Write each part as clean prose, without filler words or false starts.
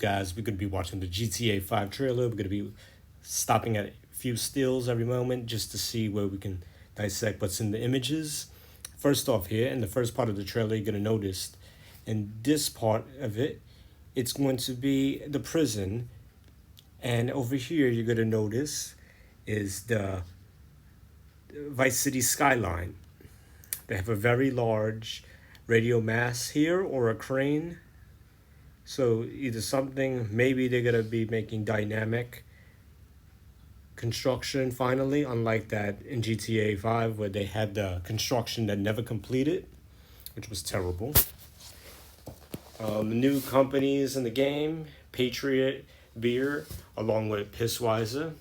Guys, we're going to be watching the GTA 5 trailer. We're going to be stopping at a few stills every moment just to see where we can dissect what's in the images. First off, here in the first part of the trailer, you're going to notice in this part of it, it's going to be the prison. And over here, you're going to notice is the Vice City skyline. They have a very large radio mast here or a crane. So either something, maybe they're going to be making dynamic construction finally, unlike that in GTA 5 where they had the construction that never completed, which was terrible. New companies in the game, Patriot Beer, along with Pissweiser.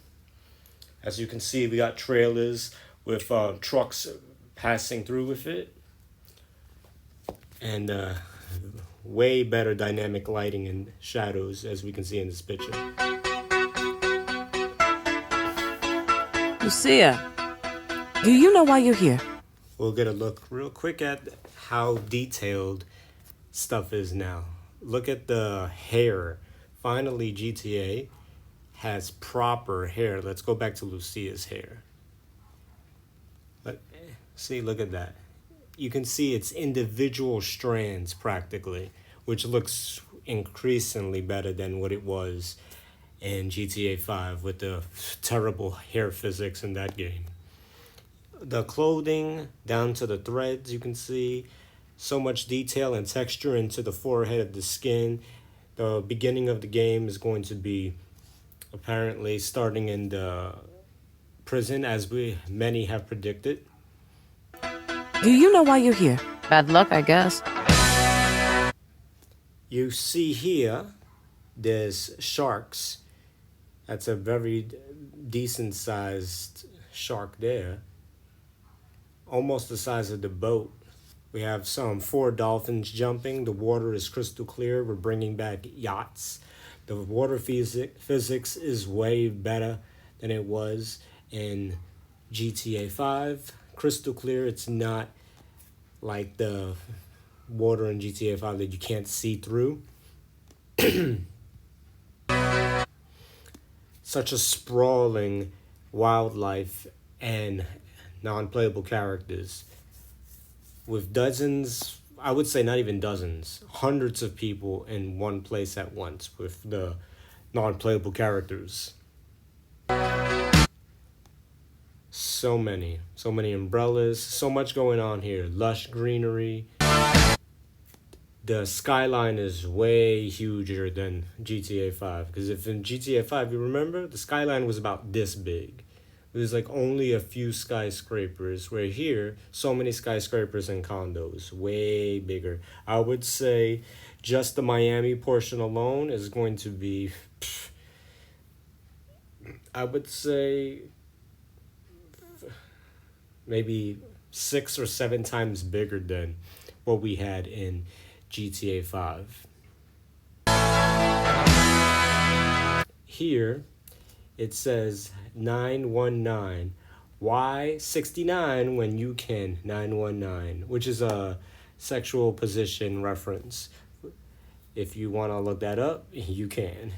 As you can see, we got trailers with trucks passing through with it. And way better dynamic lighting and shadows, as we can see in this picture. Lucia, do you know why you're here? We'll get a look real quick at how detailed stuff is now. Look at the hair. Finally, GTA has proper hair. Let's go back to Lucia's hair. See, look at that. You can see its individual strands practically, which looks increasingly better than what it was in GTA 5 with the terrible hair physics in that game. The clothing down to the threads, you can see so much detail and texture into the forehead of the skin. The beginning of the game is going to be apparently starting in the prison, as many have predicted. Do you know why you're here? Bad luck, I guess. You see here, there's sharks. That's a very decent sized shark there. Almost the size of the boat. We have 4 dolphins jumping. The water is crystal clear. We're bringing back yachts. The water physics is way better than it was in GTA 5. Crystal clear. It's not like the water in GTA 5 that you can't see through. Such a sprawling wildlife and non-playable characters with dozens, I would say not even dozens, hundreds of people in one place at once with the non-playable characters. So many umbrellas, so much going on here. Lush greenery. The skyline is way huger than GTA 5. Because if in GTA 5, you remember, the skyline was about this big. There's like only a few skyscrapers, where here, so many skyscrapers and condos, way bigger. I would say just the Miami portion alone is going to be, I would say, maybe 6 or 7 times bigger than what we had in GTA 5. Here, it says 919. Why 69 when you can 919? Which is a sexual position reference. If you want to look that up, you can.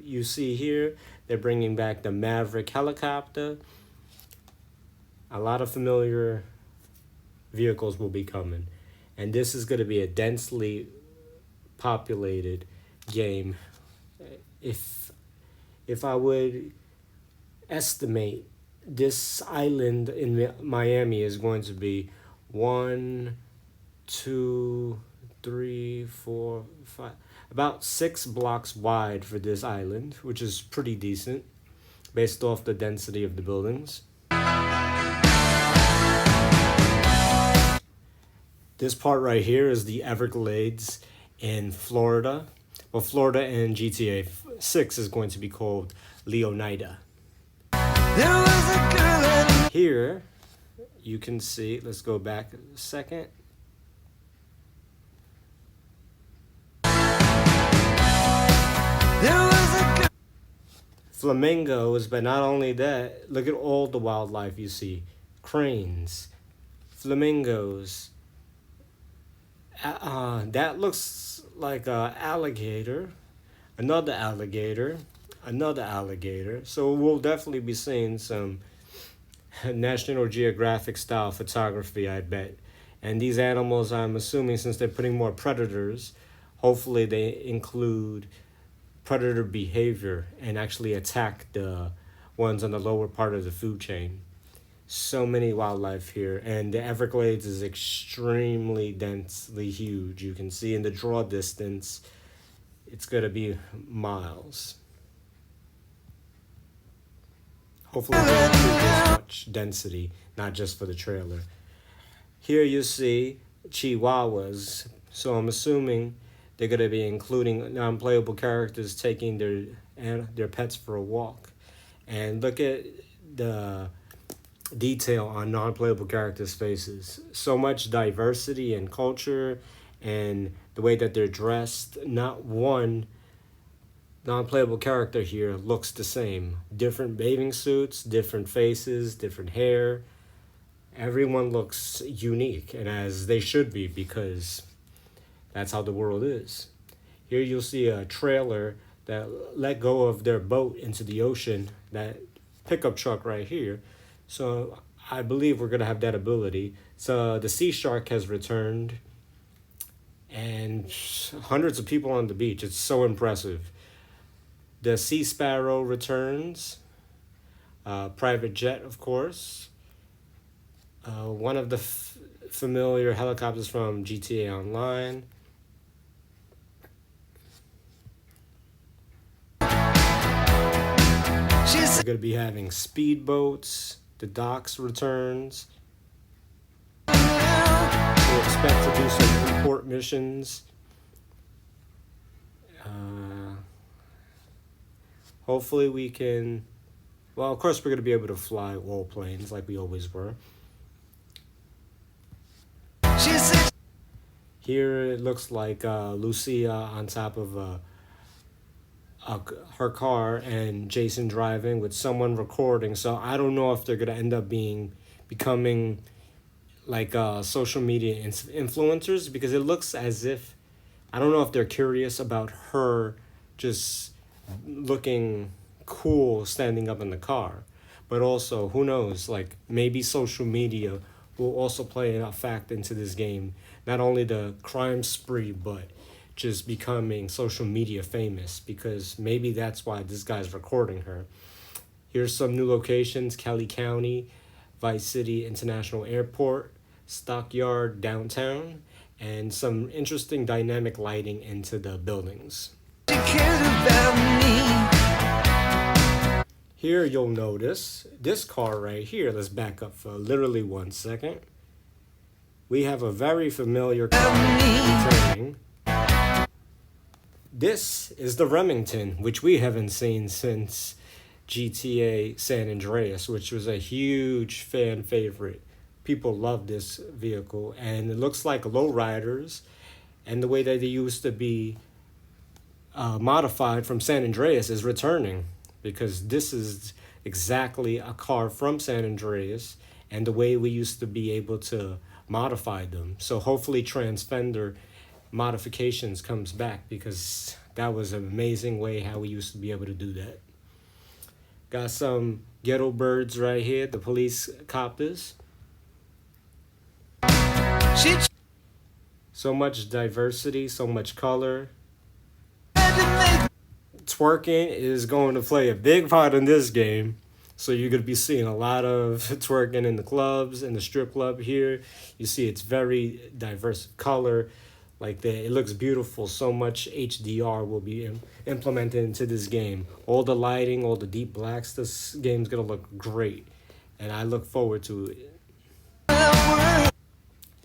You see here, they're bringing back the Maverick helicopter. A lot of familiar vehicles will be coming. And this is going to be a densely populated game. If I would estimate, this island in Miami is going to be 1, 2, 3, 4, 5, about 6 blocks wide for this island, which is pretty decent based off the density of the buildings. This part right here is the Everglades in Florida. Well, Florida and GTA 6 is going to be called Leonida. Here, you can see, let's go back a second. Flamingos, but not only that, look at all the wildlife you see. Cranes, flamingos. That looks like an alligator. Another alligator, another alligator. So we'll definitely be seeing some National Geographic style photography, I bet. And these animals, I'm assuming, since they're putting more predators, hopefully they include predator behavior and actually attack the ones on the lower part of the food chain. So many wildlife here, and the Everglades is extremely densely huge. You can see in the draw distance, it's going to be miles. Hopefully, they include this much density, not just for the trailer. Here you see Chihuahuas, so I'm assuming they're going to be including non-playable characters taking their pets for a walk. And look at the detail on non-playable characters' faces. So much diversity and culture and the way that they're dressed. Not one non-playable character here looks the same. Different bathing suits, different faces, different hair. Everyone looks unique, and as they should be, because that's how the world is. Here you'll see a trailer that let go of their boat into the ocean, that pickup truck right here. So I believe we're going to have that ability. So the sea shark has returned, and hundreds of people on the beach. It's so impressive. The sea sparrow returns. Private jet, of course. One of the familiar helicopters from GTA Online. We're going to be having speedboats. The docks returns. We expect to do some import missions. Hopefully we can... Well, of course we're going to be able to fly all planes like we always were. Here it looks like Lucia on top of her car and Jason driving with someone recording. So I don't know if they're going to end up becoming like social media influencers, because it looks as if, I don't know if they're curious about her just looking cool standing up in the car. But also, who knows, like maybe social media will also play a fact into this game. Not only the crime spree, but just becoming social media famous, because maybe that's why this guy's recording her. Here's some new locations: Kelly County, Vice City International Airport, Stockyard downtown, and some interesting dynamic lighting into the buildings. Here you'll notice this car right here. Let's back up for literally 1 second. We have a very familiar car returning. This is the Remington, which we haven't seen since GTA San Andreas, which was a huge fan favorite. People love this vehicle, and it looks like lowriders, and the way that they used to be modified from San Andreas is returning, because this is exactly a car from San Andreas and the way we used to be able to modify them. So hopefully Transfender modifications comes back, because that was an amazing way how we used to be able to do that. Got some ghetto birds right here, the police copters. So much diversity, so much color. Twerking is going to play a big part in this game. So you're going to be seeing a lot of twerking in the clubs, in the strip club here. You see it's very diverse color. Like it looks beautiful. So much HDR will be implemented into this game. All the lighting, all the deep blacks. This game's going to look great. And I look forward to it.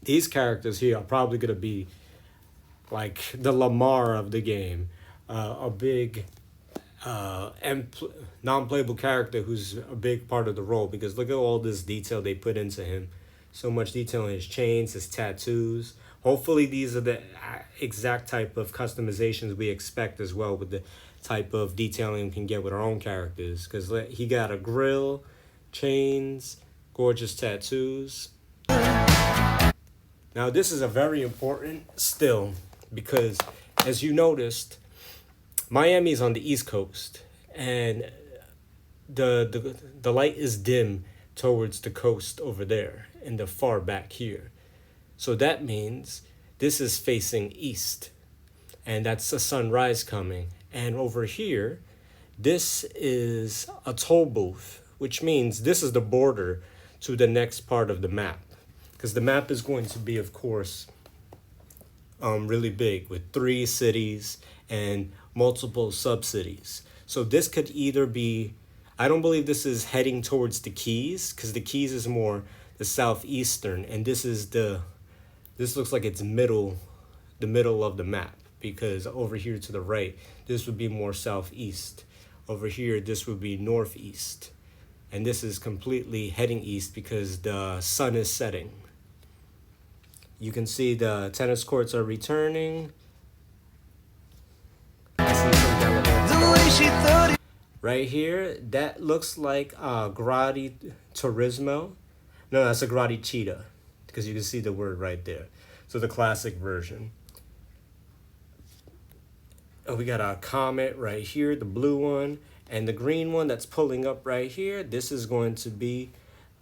These characters here are probably going to be like the Lamar of the game. A big non-playable character who's a big part of the role, because look at all this detail they put into him. So much detail in his chains, his tattoos. Hopefully these are the exact type of customizations we expect as well, with the type of detailing we can get with our own characters, because he got a grill, chains, gorgeous tattoos. Now this is a very important still, because as you noticed, Miami is on the East Coast, and the light is dim towards the coast over there and the far back here. So that means this is facing east, and that's a sunrise coming. And over here, this is a toll booth, which means this is the border to the next part of the map. Because the map is going to be, of course, really big with 3 cities and multiple sub-cities. So this could either be, I don't believe this is heading towards the Keys, because the Keys is more the southeastern, and this looks like it's the middle of the map, because over here to the right, this would be more southeast. Over here, this would be northeast. And this is completely heading east because the sun is setting. You can see the tennis courts are returning. Right here, that looks like Grotti Turismo. No, that's a Grotti Cheetah, because you can see the word right there. So the classic version. Oh, we got a Comet right here, the blue one, and the green one that's pulling up right here. This is going to be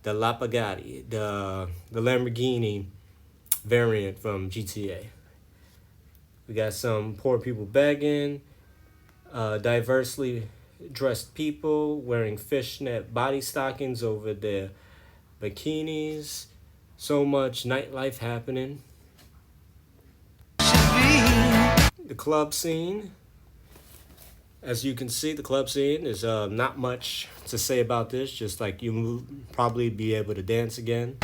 the Lapagatti, the Lamborghini variant from GTA. We got some poor people begging, diversely dressed people wearing fishnet body stockings over their bikinis. So much nightlife happening. The club scene. As you can see, the club scene is not much to say about this, just like you'll probably be able to dance again.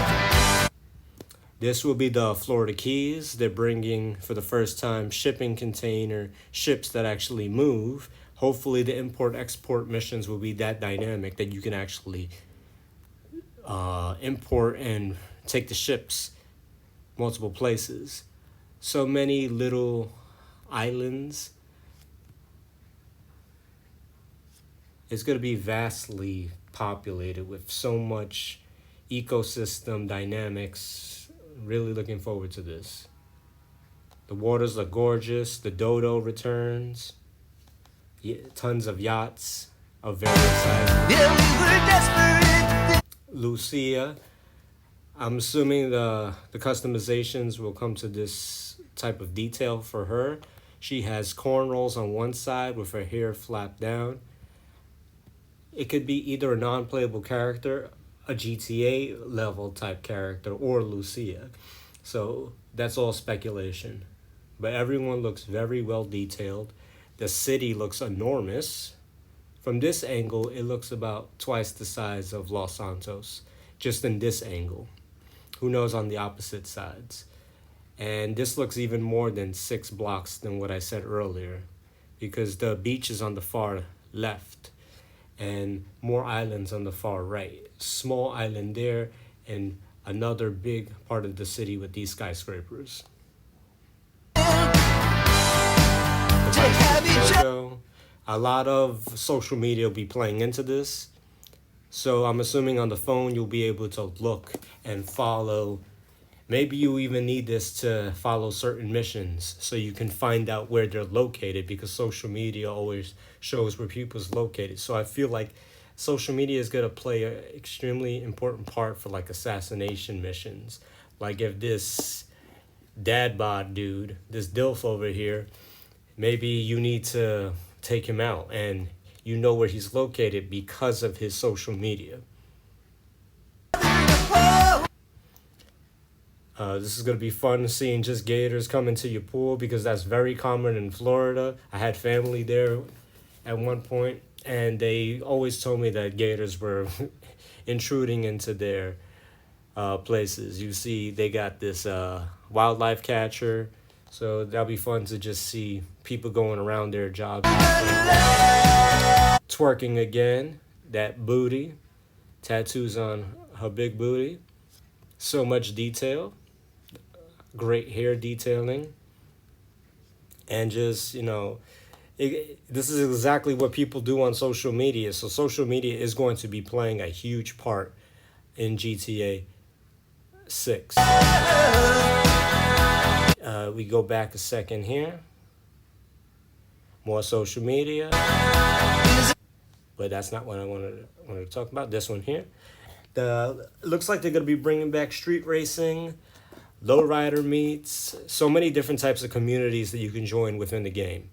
This will be the Florida Keys. They're bringing, for the first time, shipping container ships that actually move. Hopefully the import-export missions will be that dynamic that you can actually import and take the ships multiple places. So many little islands. It's going to be vastly populated with so much ecosystem dynamics. Really looking forward to this. The waters are gorgeous. The dodo returns. Tons of yachts of various sizes. Lucia. I'm assuming the customizations will come to this type of detail for her. She has cornrows on one side with her hair flapped down. It could be either a non-playable character, a GTA level type character, or Lucia. So that's all speculation. But everyone looks very well detailed. The city looks enormous. From this angle, it looks about twice the size of Los Santos, just in this angle. Who knows on the opposite sides? And this looks even more than 6 blocks than what I said earlier, because the beach is on the far left and more islands on the far right. Small island there and another big part of the city with these skyscrapers. A lot of social media will be playing into this. So I'm assuming on the phone you'll be able to look and follow. Maybe you even need this to follow certain missions so you can find out where they're located, because social media always shows where people's located. So I feel like social media is going to play an extremely important part for like assassination missions. Like if this dad bod dude, this DILF over here, maybe you need to take him out and you know where he's located because of his social media. This is going to be fun seeing just gators come into your pool, because that's very common in Florida. I had family there at one point, and they always told me that gators were intruding into their places. You see, they got this wildlife catcher, so that'll be fun to just see people going around their jobs. Twerking again, that booty, tattoos on her big booty. So much detail, great hair detailing, and just, this is exactly what people do on social media. So social media is going to be playing a huge part in GTA 6. We go back a second here. More social media, but that's not what I wanted to talk about. This one here. The looks like they're gonna be bringing back street racing, lowrider meets, so many different types of communities that you can join within the game.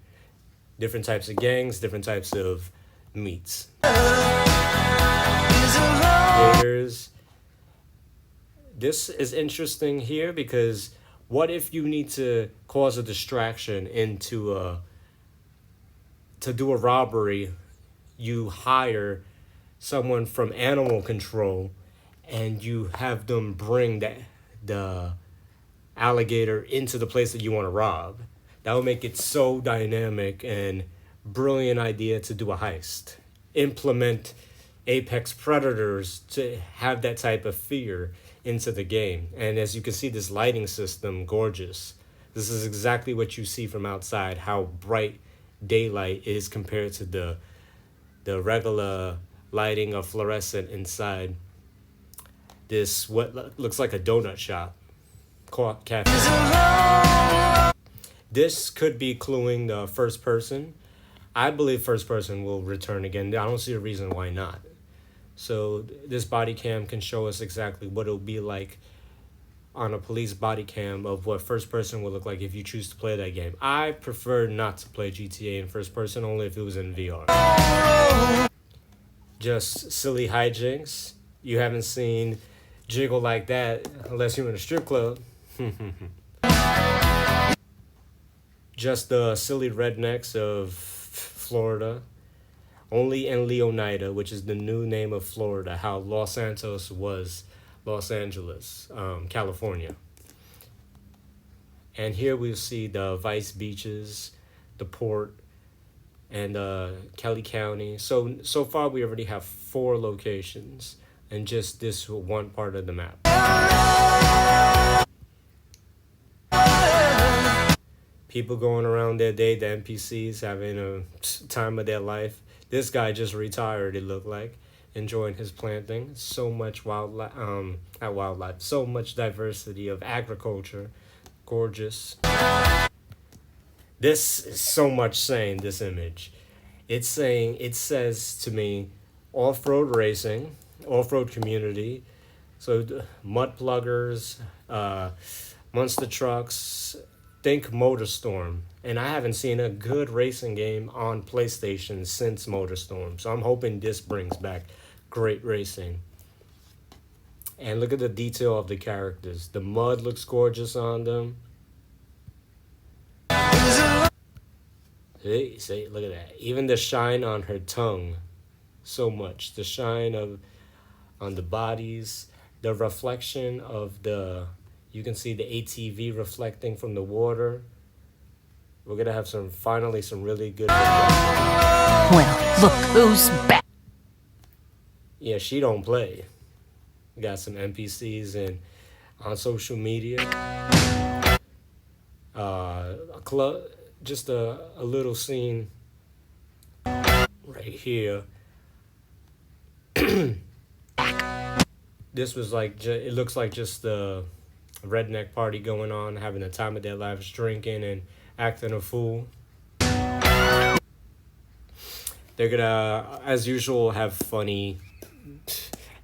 Different types of gangs, different types of meets. Gators. This is interesting here because what if you need to cause a distraction into to do a robbery? You hire someone from animal control and you have them bring the alligator into the place that you want to rob. That would make it so dynamic and brilliant idea to do a heist. Implement apex predators to have that type of fear into the game. And as you can see, this lighting system, gorgeous. This is exactly what you see from outside, how bright daylight is compared to the regular lighting of fluorescent inside this what looks like a donut shop cafe. This could be cluing the first person. I believe first person will return again. I don't see a reason why not. So this body cam can show us exactly what it'll be like on a police body cam of what first person will look like if you choose to play that game. I prefer not to play GTA in first person, only if it was in VR. Just silly hijinks. You haven't seen jiggle like that unless you're in a strip club. Just the silly rednecks of Florida. Only in Leonida, which is the new name of Florida, how Los Santos was Los Angeles, California. And here we'll see the Vice beaches, the port, and Kelly County. So far we already have 4 locations in just this one part of the map. People going around their day, the NPCs having a time of their life. This guy just retired, it looked like, enjoying his planting. So much wildlife, so much diversity of agriculture. Gorgeous. This is so much saying, this image. It says to me, off-road racing, off-road community. So mud pluggers, monster trucks, think MotorStorm. And I haven't seen a good racing game on PlayStation since MotorStorm. So I'm hoping this brings back great racing. And look at the detail of the characters. The mud looks gorgeous on them. See, look at that. Even the shine on her tongue. So much. The shine on the bodies. The reflection of you can see the ATV reflecting from the water. We're going to have finally some really good reflection. Well, look who's back. Yeah, she don't play. We got some NPCs and on social media. A club, just a little scene right here. This was like, it looks like just a redneck party going on, having the time of their lives, drinking and acting a fool. They're gonna, as usual, have funny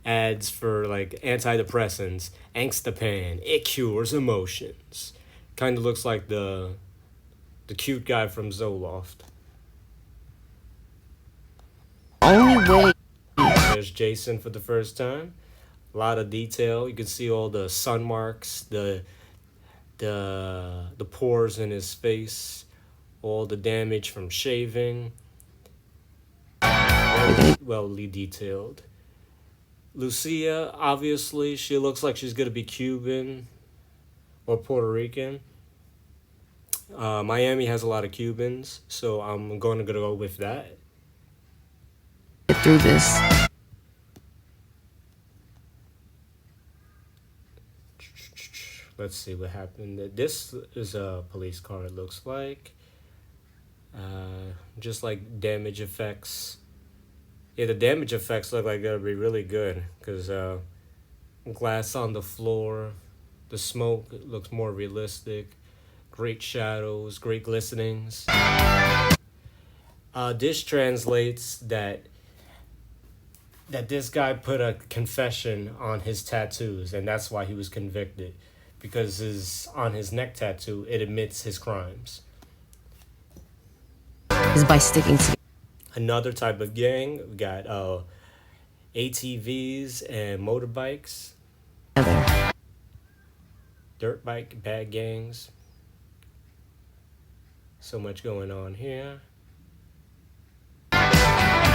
ads for like antidepressants, Angstapan, it cures emotions. Kind of looks like the cute guy from Zoloft. Only way. There's Jason for the first time. A lot of detail. You can see all the sun marks, the pores in his face, all the damage from shaving. Very well detailed. Lucia, obviously, she looks like she's gonna be Cuban or Puerto Rican. Miami has a lot of Cubans, so I'm going to go with that. Get through this. Let's see what happened. This is a police car, it looks like. Just like damage effects. Yeah, the damage effects look like they'll be really good because glass on the floor, the smoke looks more realistic, great shadows, great glistenings. This translates that this guy put a confession on his tattoos, and that's why he was convicted, because his on his neck tattoo it admits his crimes. is by sticking Another type of gang, we got ATVs and motorbikes, together. dirt bike bad gangs. So much going on here.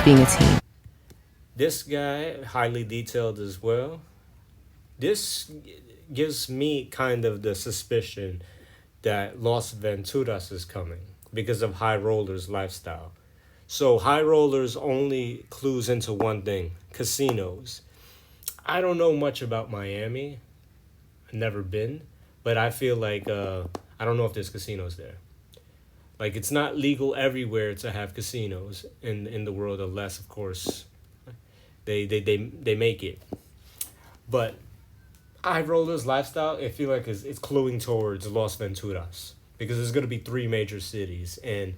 Being a team. This guy, highly detailed as well. This gives me kind of the suspicion that Los Venturas is coming because of High Roller's lifestyle. So High Rollers only clues into one thing: casinos. I don't know much about Miami. I've never been, but I feel like I don't know if there's casinos there. Like it's not legal everywhere to have casinos in the world, unless of course they make it. But High Roller's lifestyle, I feel like it's cluing towards Los Venturas because there's gonna be three major cities, and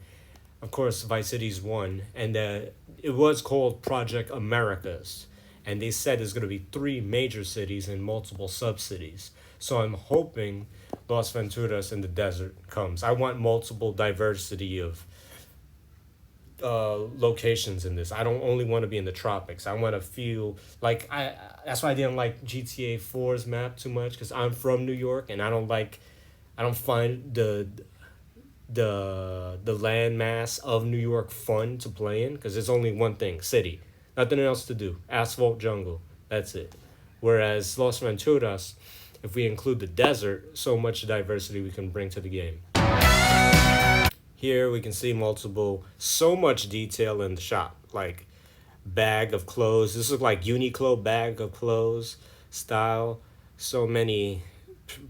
of course Vice City's one, and it was called Project Americas, and they said there's gonna be three major cities and multiple sub cities. So I'm hoping Los Venturas in the desert comes. I want multiple diversity of locations in this. I don't only want to be in the tropics. I want to feel like I. That's why I didn't like GTA 4's map too much, because I'm from New York and I don't like. I don't find the landmass of New York fun to play in, because it's only one thing: city, nothing else to do, asphalt jungle. That's it. Whereas Los Venturas, if we include the desert, so much diversity we can bring to the game. Here we can see so much detail in the shop, like bag of clothes. This is like Uniqlo bag of clothes style. So many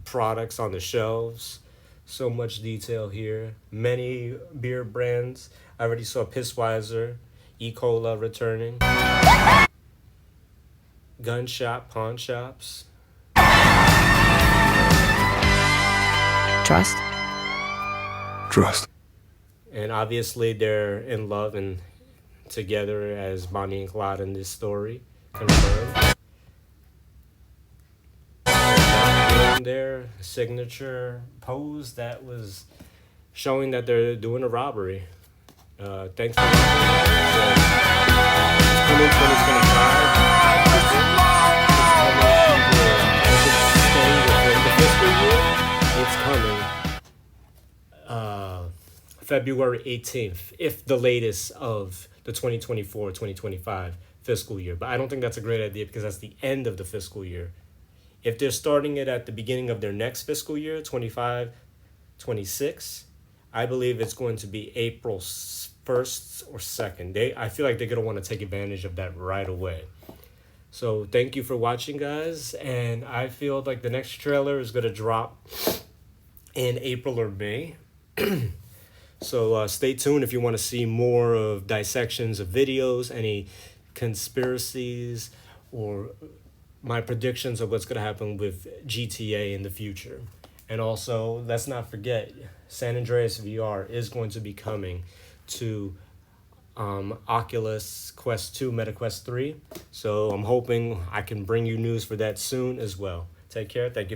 products on the shelves. So much detail here. Many beer brands. I already saw Pissweiser, E. Cola returning. Gun shop, pawn shops. Trust. Trust. And obviously they're in love and together as Bonnie and Clyde in this story. Confirmed. Their signature pose that was showing that they're doing a robbery. Thanks for watching. It's coming 2025. It's coming February 18th, if the latest of the 2024-2025 fiscal year. But I don't think that's a great idea because that's the end of the fiscal year. If they're starting it at the beginning of their next fiscal year, 25-26, I believe it's going to be April 1st or 2nd. I feel like they're going to want to take advantage of that right away. So thank you for watching, guys. And I feel like the next trailer is going to drop in April or May. So stay tuned if you want to see more of dissections of videos, any conspiracies, or my predictions of what's going to happen with GTA in the future. And also, let's not forget, San Andreas VR is going to be coming to Oculus Quest 2, Meta Quest 3. So I'm hoping I can bring you news for that soon as well. Take care. Thank you for